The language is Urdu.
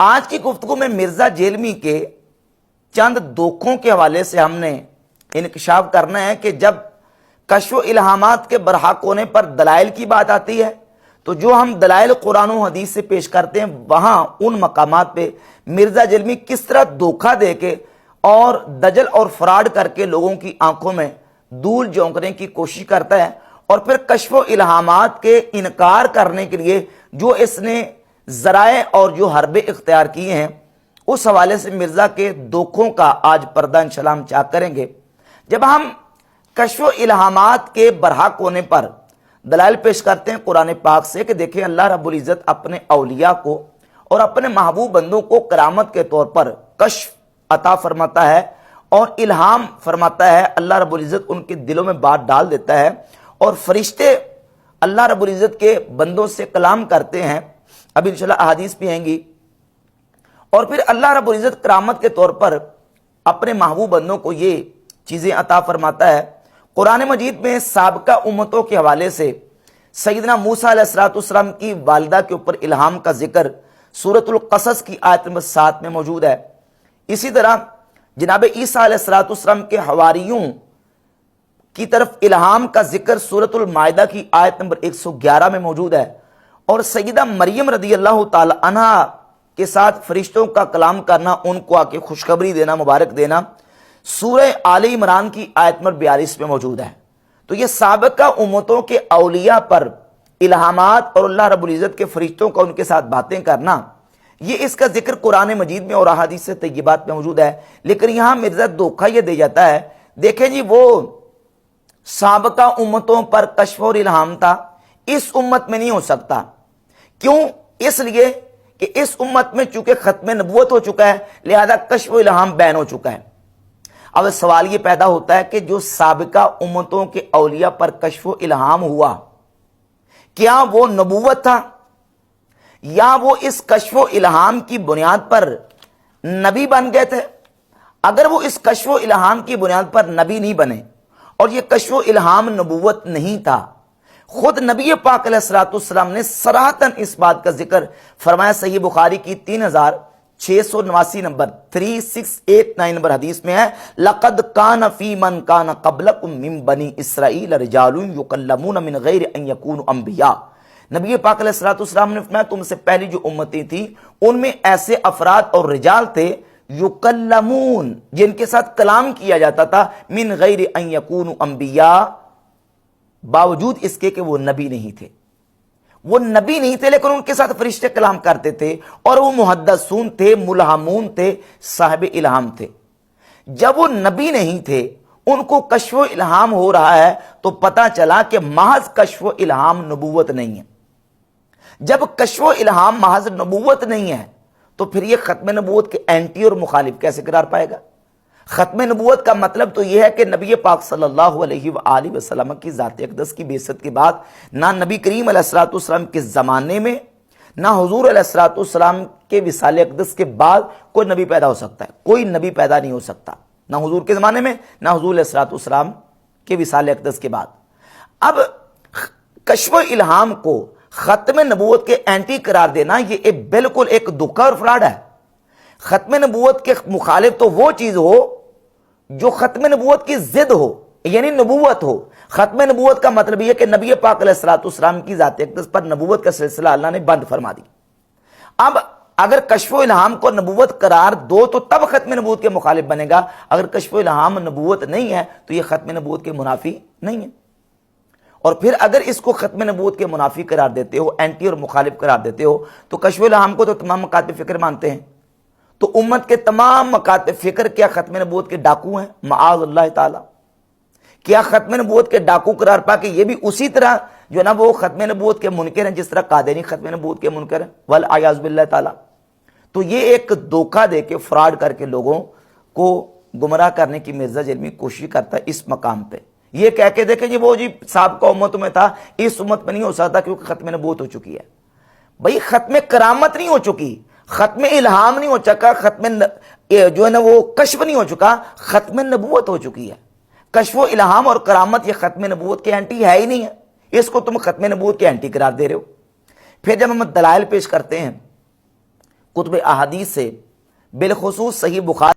آج کی گفتگو میں مرزا جیلمی کے چند دکھوں کے حوالے سے ہم نے انکشاف کرنا ہے کہ جب کشف و الہامات کے برحق ہونے پر دلائل کی بات آتی ہے تو جو ہم دلائل قرآن و حدیث سے پیش کرتے ہیں وہاں ان مقامات پہ مرزا جیلمی کس طرح دھوکہ دے کے اور دجل اور فراڈ کر کے لوگوں کی آنکھوں میں دھول جھونکنے کی کوشش کرتا ہے، اور پھر کشف و الہامات کے انکار کرنے کے لیے جو اس نے ذرائع اور جو حربے اختیار کیے ہیں اس حوالے سے مرزا کے دکھوں کا آج پردہ انشاءاللہ ہم چاک کریں گے۔ جب ہم کشف و الہامات کے برحق ہونے پر دلائل پیش کرتے ہیں قرآن پاک سے کہ دیکھیں اللہ رب العزت اپنے اولیاء کو اور اپنے محبوب بندوں کو کرامت کے طور پر کشف عطا فرماتا ہے اور الہام فرماتا ہے، اللہ رب العزت ان کے دلوں میں بات ڈال دیتا ہے اور فرشتے اللہ رب العزت کے بندوں سے کلام کرتے ہیں، اب انشاءاللہ احادیث بھی آئیں گی، اور پھر اللہ رب العزت کرامت کے طور پر اپنے محبوب بندوں کو یہ چیزیں عطا فرماتا ہے۔ قرآن مجید میں سابقہ امتوں کے حوالے سے سیدنا موسیٰ علیہ السلام کی والدہ کے اوپر الہام کا ذکر سورۃ القصص کی آیت نمبر 7 میں موجود ہے۔ اسی طرح جناب عیسیٰ علیہ السلام کے حواریوں کی طرف الہام کا ذکر سورۃ المائدہ کی آیت نمبر 111 میں موجود ہے، اور سیدہ مریم رضی اللہ تعالی عنہ کے ساتھ فرشتوں کا کلام کرنا، ان کو آ کے خوشخبری دینا، مبارک دینا، سورہ آل عمران کی آیت نمبر 42 میں موجود ہے۔ تو یہ سابقہ امتوں کے اولیاء پر الہامات اور اللہ رب العزت کے فرشتوں کا ان کے ساتھ باتیں کرنا، یہ اس کا ذکر قرآن مجید میں اور احادیث طیبات میں موجود ہے۔ لیکن یہاں مرزا دھوکہ یہ دے جاتا ہے، دیکھیں جی وہ سابقہ امتوں پر کشف اور الہام تھا، اس امت میں نہیں ہو سکتا۔ کیوں؟ اس لیے کہ اس امت میں چونکہ ختم نبوت ہو چکا ہے، لہذا کشف و الہام بین ہو چکا ہے۔ اب سوال یہ پیدا ہوتا ہے کہ جو سابقہ امتوں کے اولیاء پر کشف و الہام ہوا، کیا وہ نبوت تھا یا وہ اس کشف و الہام کی بنیاد پر نبی بن گئے تھے؟ اگر وہ اس کشف و الہام کی بنیاد پر نبی نہیں بنے اور یہ کشف و الہام نبوت نہیں تھا، خود نبی پاک علیہ السلام نے صراحتاً اس بات کا ذکر فرمایا، صحیح بخاری کی 3689 نمبر 3689 نمبر حدیث میں ہے، لقد کان فی من کان قبلکم من بنی اسرائیل رجال یکلمون من غیر ان یکونوا انبیاء۔ نبی پاک علیہ السلام نے فرمایا تم سے پہلی جو امتیں تھیں ان میں ایسے افراد اور رجال تھے یکلمون، جن کے ساتھ کلام کیا جاتا تھا، من غیر ان یکونوا انبیاء، باوجود اس کے کہ وہ نبی نہیں تھے۔ وہ نبی نہیں تھے لیکن ان کے ساتھ فرشتے کلام کرتے تھے، اور وہ محدثون تھے، ملہمون تھے، صاحب الہام تھے۔ جب وہ نبی نہیں تھے، ان کو کشف و الہام ہو رہا ہے، تو پتہ چلا کہ محض کشف و الہام نبوت نہیں ہے۔ جب کشف و الہام محض نبوت نہیں ہے تو پھر یہ ختم نبوت کے اینٹی اور مخالف کیسے قرار پائے گا؟ ختم نبوت کا مطلب تو یہ ہے کہ نبی پاک صلی اللہ علیہ وآلہ وسلم کی ذات اقدس کی بعثت کے بعد نہ نبی کریم علیہ السلام کے زمانے میں نہ حضور علیہ السلام کے وصال اقدس کے بعد کوئی نبی پیدا ہو سکتا ہے۔ کوئی نبی پیدا نہیں ہو سکتا، نہ حضور کے زمانے میں نہ حضور علیہ السلام کے وصال اقدس کے بعد۔ اب کشف و الہام کو ختم نبوت کے اینٹی قرار دینا یہ بالکل ایک دھوکہ اور فراڈ ہے۔ ختم نبوت کے مخالف تو وہ چیز ہو جو ختم نبوت کی ضد ہو، یعنی نبوت ہو۔ ختم نبوت کا مطلب یہ کہ نبی پاک علیہ السلام کی ذات اقدس پر نبوت کا سلسلہ اللہ نے بند فرما دی۔ اب اگر کشف و الہام کو نبوت قرار دو تو تب ختم نبوت کے مخالف بنے گا، اگر کشف و الہام نبوت نہیں ہے تو یہ ختم نبوت کے منافی نہیں ہے۔ اور پھر اگر اس کو ختم نبوت کے منافی قرار دیتے ہو، اینٹی اور مخالف قرار دیتے ہو، تو کشف و الہام کو تو تمام مکاتب فکر مانتے ہیں، تو امت کے تمام مکاتب فکر کیا ختم نبوت کے ڈاکو ہیں؟ معاذ اللہ تعالی۔ کیا ختم نبوت کے ڈاکو قرار پا کے یہ بھی اسی طرح جو نا وہ ختم نبوت کے منکر ہیں جس طرح قادری ختم نبوت کے منکر ہیں؟ والعیاذ باللہ تعالی۔ تو یہ ایک دھوکہ دے کے فراڈ کر کے لوگوں کو گمراہ کرنے کی مرزا جیلمی کوشش کرتا ہے اس مقام پہ، یہ کہہ کے دیکھیں جی وہ جی سابقہ امتوں میں تھا، اس امت میں نہیں ہو سکتا کیونکہ ختم نبوت ہو چکی ہے۔ بھئی ختم کرامت نہیں ہو چکی، ختم الہام نہیں ہو چکا، ختم جو ہے نا وہ کشف نہیں ہو چکا، ختم نبوت ہو چکی ہے۔ کشف و الہام اور کرامت یہ ختم نبوت کے اینٹی ہے ہی نہیں ہے، اس کو تم ختم نبوت کے اینٹی قرار دے رہے ہو۔ پھر جب ہم دلائل پیش کرتے ہیں کتب احادیث سے، بالخصوص صحیح بخاری